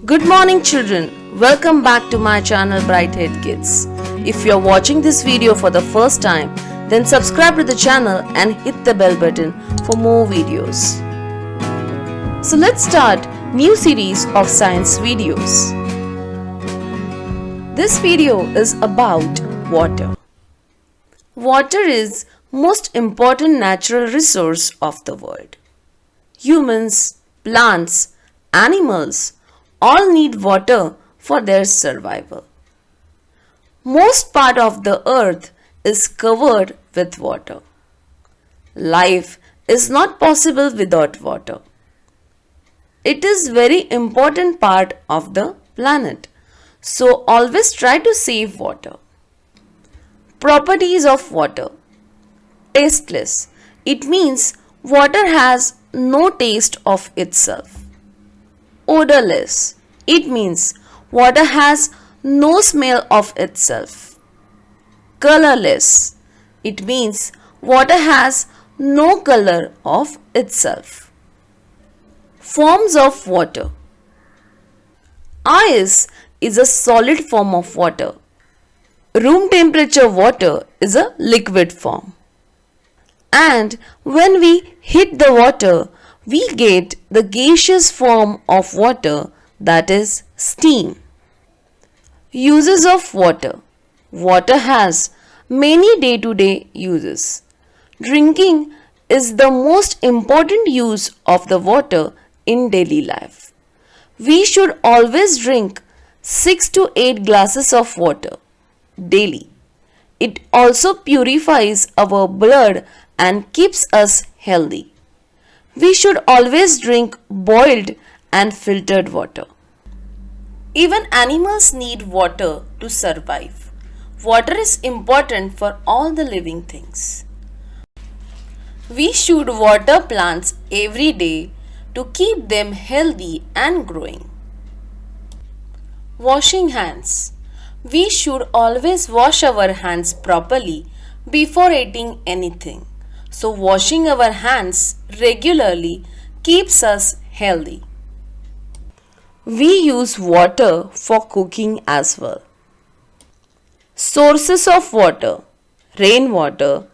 Good morning children, welcome back to my channel Brightheadkids. If you are watching this video for the first time, then subscribe to the channel and hit the bell button for more videos. So let's start new series of science videos. This video is about water. Water is most important natural resource of the world. Humans, plants, animals all need water for their survival. Most part of the earth is covered with water. Life is not possible without water. It is very important part of the planet, so always try to save water. Properties of water. Tasteless. It means water has no taste of itself. Odorless. It means water has no smell of itself. Colorless. It means water has no color of itself. Forms of water. Ice is a solid form of water. Room temperature water is a liquid form. And when we heat the water, we get the gaseous form of water, that is steam. Uses of water. Water has many day-to-day uses. Drinking is the most important use of the water in daily life. We should always drink 6 to 8 glasses of water daily. It also purifies our blood and keeps us healthy. We should always drink boiled and filtered water. Even animals need water to survive. Water is important for all the living things. We should water plants every day to keep them healthy and growing. Washing hands. We should always wash our hands properly before eating anything. So washing our hands regularly keeps us healthy. We use water for cooking as well. Sources of water. Rainwater,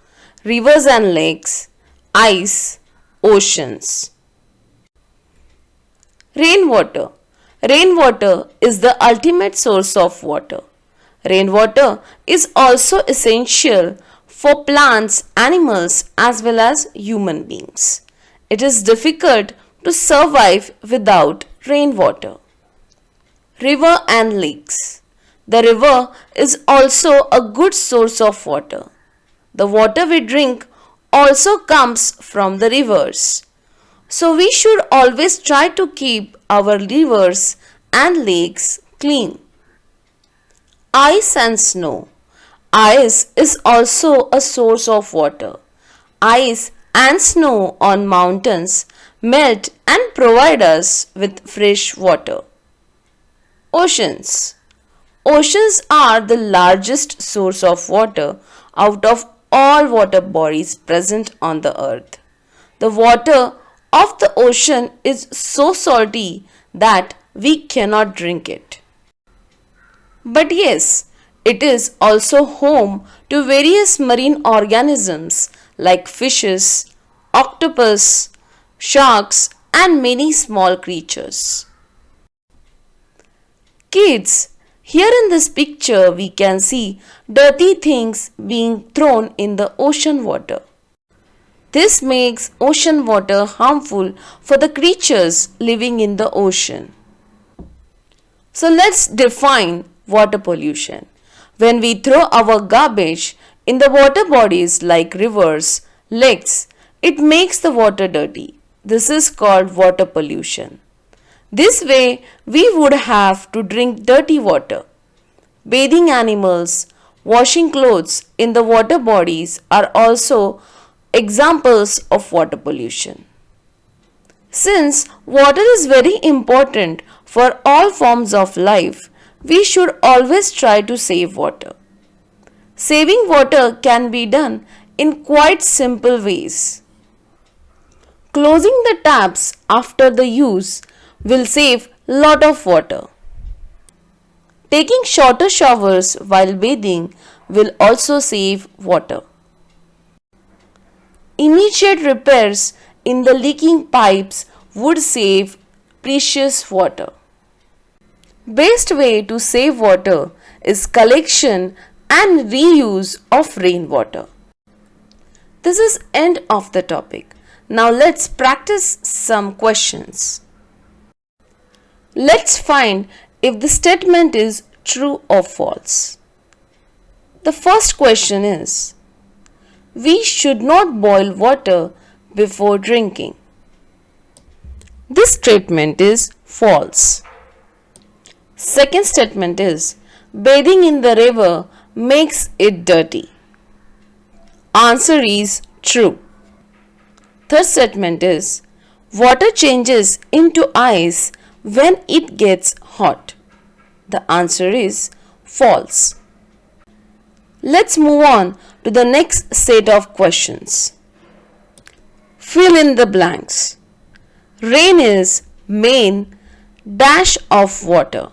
rivers and lakes, ice, oceans. Rainwater. Rainwater is the ultimate source of water. Rainwater is also essential for plants, animals as well as human beings. It is difficult to survive without rainwater. River and lakes. The river is also a good source of water. The water we drink also comes from the rivers. So we should always try to keep our rivers and lakes clean. Ice and snow. Ice is also a source of water. Ice and snow on mountains melt and provide us with fresh water. Oceans. Oceans are the largest source of water out of all water bodies present on the earth. The water of the ocean is so salty that we cannot drink it. But yes, it is also home to various marine organisms like fishes, octopus, sharks and many small creatures. Kids, here in this picture we can see dirty things being thrown in the ocean water. This makes ocean water harmful for the creatures living in the ocean. So let's define water pollution. When we throw our garbage in the water bodies like rivers, lakes, it makes the water dirty. This is called water pollution. This way, we would have to drink dirty water. Bathing animals, washing clothes in the water bodies are also examples of water pollution. Since water is very important for all forms of life, we should always try to save water. Saving water can be done in quite simple ways. Closing the taps after the use will save lot of water. Taking shorter showers while bathing will also save water. Immediate repairs in the leaking pipes would save precious water. Best way to save water is collection and reuse of rainwater. This is end of the topic. Now let's practice some questions. Let's find if the statement is true or false. The first question is, we should not boil water before drinking. This statement is false. Second statement is, bathing in the river makes it dirty. Answer is true. Third statement is, water changes into ice when it gets hot. The answer is false. Let's move on to the next set of questions. Fill in the blanks. Rain is main dash of water.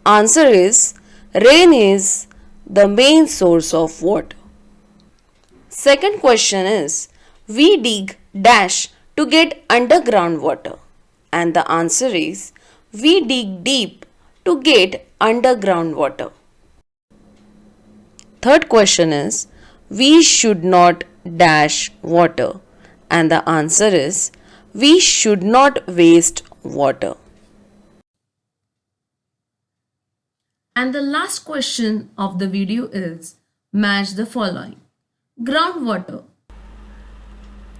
Answer is, rain is the main source of water. Second question is, we dig dash to get underground water. And the answer is, we dig deep to get underground water. Third question is, we should not dash water. And the answer is, we should not waste water. And the last question of the video is, match the following. Groundwater.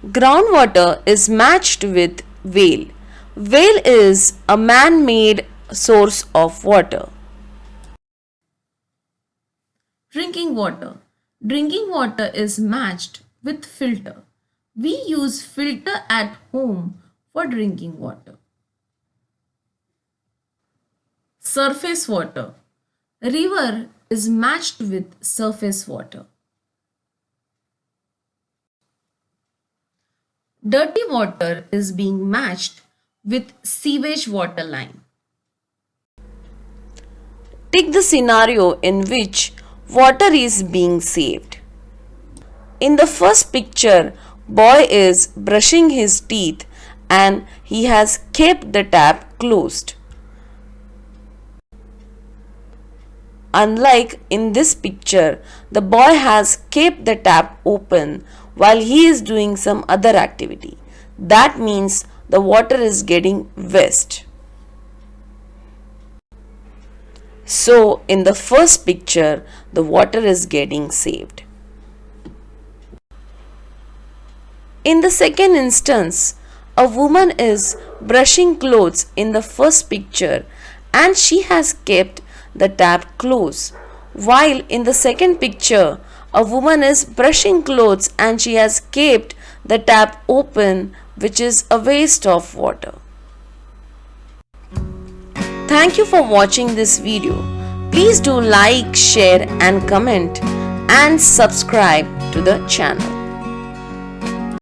Groundwater is matched with whale. Whale is a man-made source of water. Drinking water. Drinking water is matched with filter. We use filter at home for drinking water. Surface water. River is matched with surface water. Dirty water is being matched with sewage water line. Take the scenario in which water is being saved. In the first picture, boy is brushing his teeth and he has kept the tap closed. Unlike in this picture, the boy has kept the tap open while he is doing some other activity. That means the water is getting waste. So, in the first picture, the water is getting saved. In the second instance, a woman is brushing clothes in the first picture and she has kept the tap closed. While in the second picture, a woman is brushing clothes and she has kept the tap open, which is a waste of water. Thank you for watching this video. Please do like, share and comment and subscribe to the channel.